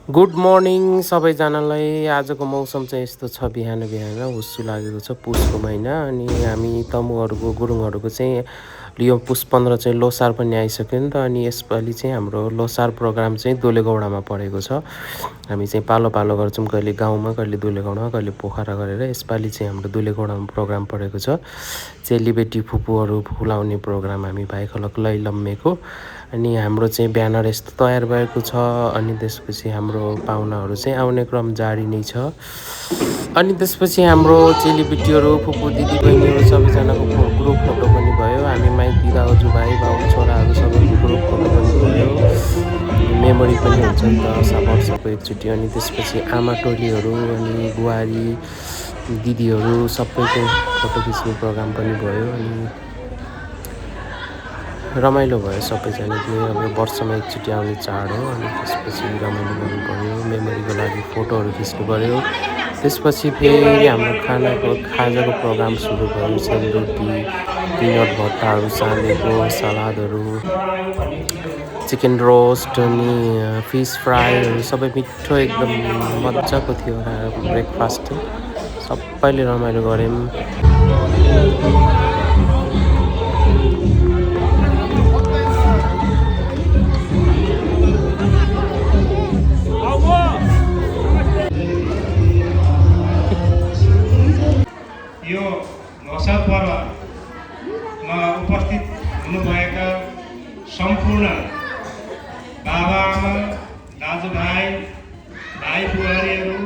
Good morning सबैजनालाई। आजको मौसम चाहिँ यस्तो छ, बिहान बिहान हुस्सु लागेको छ। पुसको महिना अनि हामी तमुहरूको गुरुङहरूको चाहिँ यो पुस 15 चाहिँ लोसार पनि आइसक्यो नि त। अनि यसपालि चाहिँ हाम्रो लोसार प्रोग्राम चाहिँ दुलेगौडामा परेको छ। हामी चाहिँ पालो पालो गर्छौँ, कहिले गाउँमा, कहिले दुलेगौडामा, कहिले पोखरा गरेर। यसपालि चाहिँ हाम्रो दुलेगौडामा प्रोग्राम परेको छ। चेलीबेटी फुपूहरू फुलाउने प्रोग्राम हामी भाइखलक लैलम्मेको। अनि हाम्रो चाहिँ ब्यानर यस्तो तयार भएको छ। अनि त्यसपछि हाम्रो पाहुनाहरू चाहिँ आउने क्रम जारी नै छ। अनि त्यसपछि हाम्रो चेलीबेटीहरू फुपू दिदीबहिनीहरू सबैजनाको ग्रुप फोटो पनि भयो। हामी माइती दाजुभाइ बाउ छोराहरू सबैको ग्रुप फोटो पनि भयो। मेमोरी पनि हुन्छ नि त वर्षको एकचोटि। अनि त्यसपछि आमा टोलीहरू अनि बुहारी दिदीहरू सबैको फोटो खिच्ने प्रोग्राम पनि भयो। अनि रमाइलो भयो सबैजनाले। अब वर्षमा एकचोटि आउने चाड हो। अनि त्यसपछि रमाइलो गर्नु पऱ्यो, मेमोरीको लागि फोटोहरू खिच्नु पऱ्यो। त्यसपछि फेरि हाम्रो खाजाको प्रोग्राम सुरु भयो। सेलरोटी, पिनट भट्टाहरू सानेको, सलादहरू, चिकन रोस्ट अनि फिस फ्राईहरू सबै मिठो एकदम मजाको थियो। ब्रेकफास्ट सबैले रमाइलो गऱ्यौँ। यो लोसार पर्वमा उपस्थित हुनुभएका सम्पूर्ण बाबा आमा, दाजुभाइ, भाइ बुहारीहरू,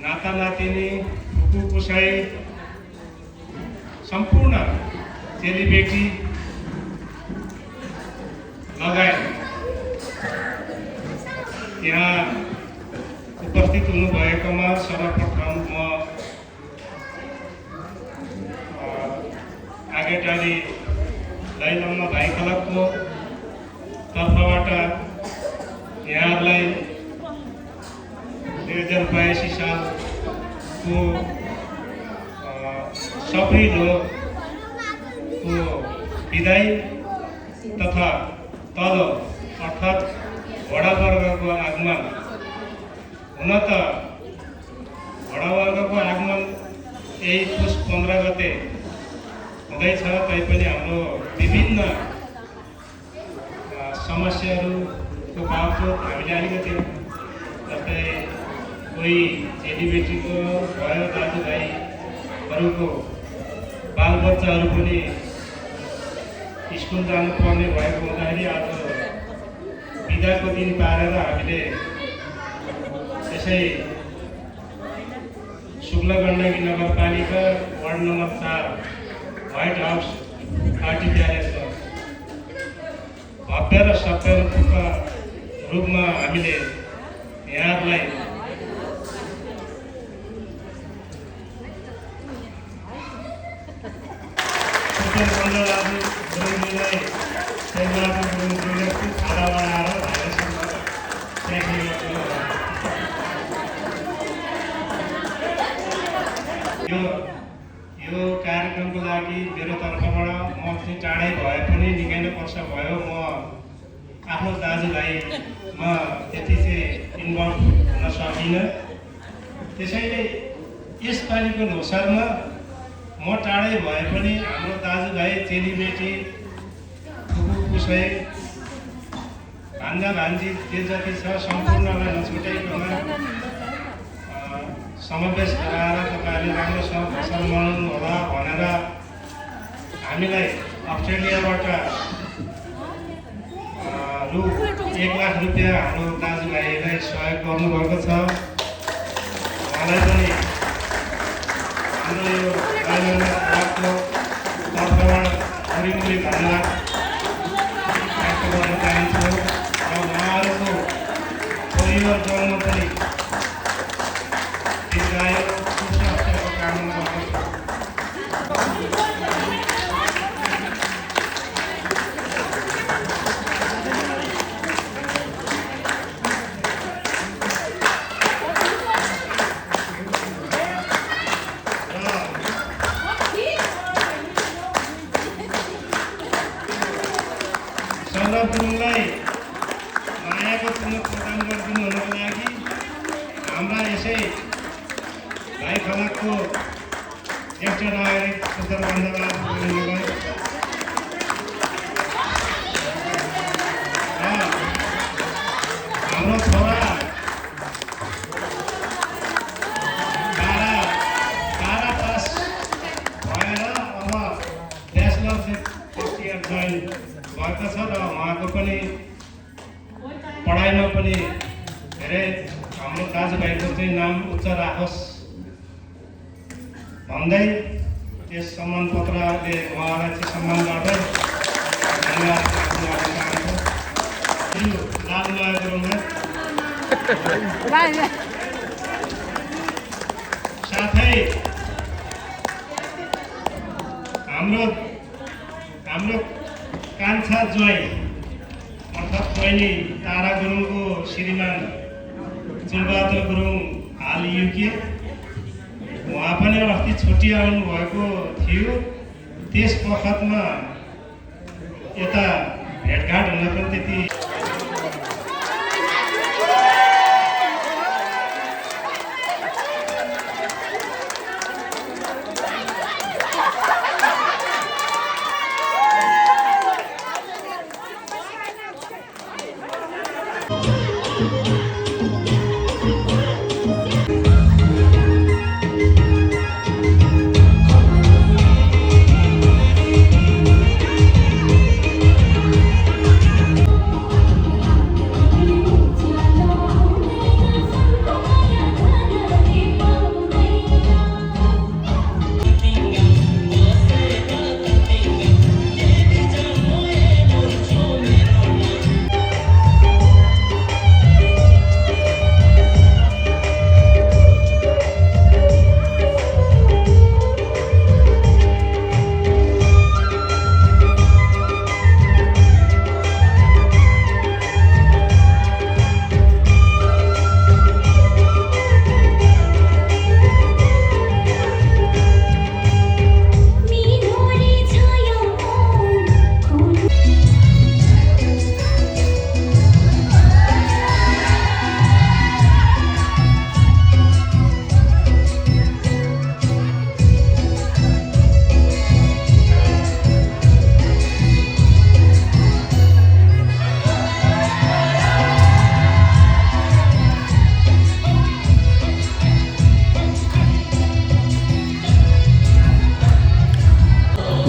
नाता नातिनी, फुपू पुसाई, सम्पूर्ण चेलीबेटी लगायत यहाँ उपस्थित हुनुभएकोमा सर्वप्रथम म आगेटारी लैलम्मा भाइखलकको तर्फबाट यहाँहरूलाई 2082 सालको सप्रिलोको विदाई तथा तल अर्थात् वडावर्गको आगमन। हुन त वडावर्गको आगमन यही पुस 15 गते हुँदैछ, तैपनि हाम्रो विभिन्न समस्याहरूको बावजुद हामीले अलिकति जस्तै कोही चेलीबेटीको भयो, दाजुभाइहरूको बालबच्चाहरू पनि स्कुल जानुपर्ने भएको हुँदाखेरि आज बिदाको दिन पारेर हामीले यसै शुक्ल गण्डकी नगरपालिका ward number 4 white house party प्यालेसमा भव्य र सभ्य रूपमा हामीले यहाँहरूलाई यो कार्यक्रमको लागि मेरो तर्फबाट म चाहिँ टाढै भए पनि निकै नै वर्ष भयो म आफ्नो दाजुभाइमा त्यति चाहिँ इन्भल्भ हुन सकिनँ। त्यसैले यसपालिको लोसारमा म टाढै भए पनि हाम्रो दाजुभाइ, चेलीबेटी, फुपू पुसाई, भान्जा भान्जी जे जति छ सम्पूर्णलाई नछुटाइकन समावेश गराएर तपाईँहरूले राम्रोसँग फसल मनाउनु होला भनेर हामीलाई अस्ट्रेलियाबाट रु 1 लाख रुपियाँ हाम्रो दाजुभाइलाई सहयोग गर्नुभएको छ। उहाँलाई पनि हाम्रो यो क्लबको तर्फबाट मुरी धन्यवाद व्यक्त गर्न चाहन्छु र उहाँहरूको परिवारजनमा पनि सुस्वास्थ्यको कामना गर्दछु। सर्वप्रथमलाई माया गरिदिनु प्रदान गरिदिनु हुनको लागि हाम्रा यसै भाइ खलाकको ज्येष्ठ नागरिक सुन्दर बन्धुलाई हाम्रो छोरा बाह्र पास भएर अब ब्याचलर फर्स्ट इयर जोइन भएको छ र उहाँको पनि पढाइमा पनि धेरै हाम्रो दाजुभाइको चाहिँ नाम उच्च राखोस् भन्दै यस सम्मान पत्रले उहाँलाई चाहिँ सम्मान गर्दै धन्यवाद दिन चाहन्छु। लालमाया गुरुङलाई साथै हाम्रो कान्छा ज्वाइँ अर्थात् बहिनी तारा गुरुङको श्रीमान चुलबहादुर गुरुङ हाल युके उहाँ पनि अस्ति छुट्टी आउनु भएको थियो। त्यस बखतमा यता भेटघाट हुन पनि त्यति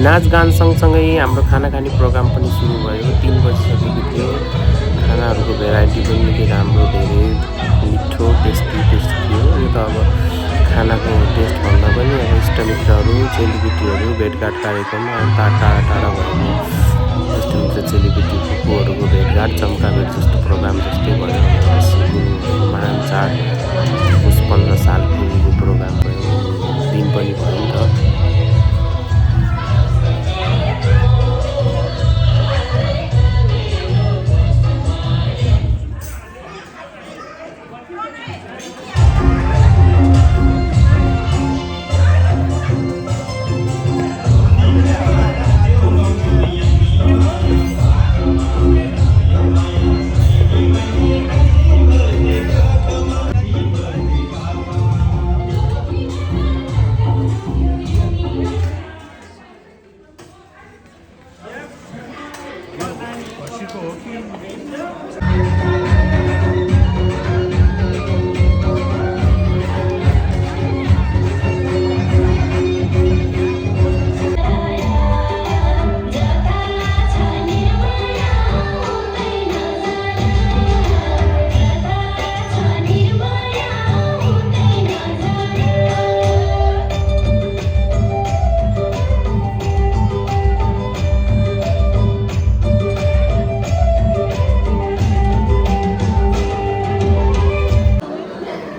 नाचगान सँगसँगै हाम्रो खाना खाने प्रोग्राम पनि सुरु भयो। 3 बजिसकेको थियो। खानाहरूको भेराइटी पनि निकै राम्रो, धेरै मिठो टेस्टी थियो। यो त अब खानाको टेस्ट भन्दा पनि अब इष्टमित्रहरू चेलीबेटीहरू भेटघाट कार्यक्रम टाढा टाढा भएको इष्टमित्र चेलीबेटी फुपूहरूको भेटघाट चम्काभेट जस्तो प्रोग्राम जस्तै भयो। महान चाड पुस 15 साल पुगेको प्रोग्राम भयो, दिन पनि भयो नि त।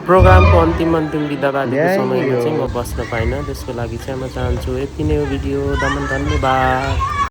प्रोग्रामको अन्तिम बिदाबादीको समयमा चाहिँ म बस्न पाइनँ। त्यसको लागि चाहिँ म चाहन्छु यति नै हो भिडियो। धन्यवाद।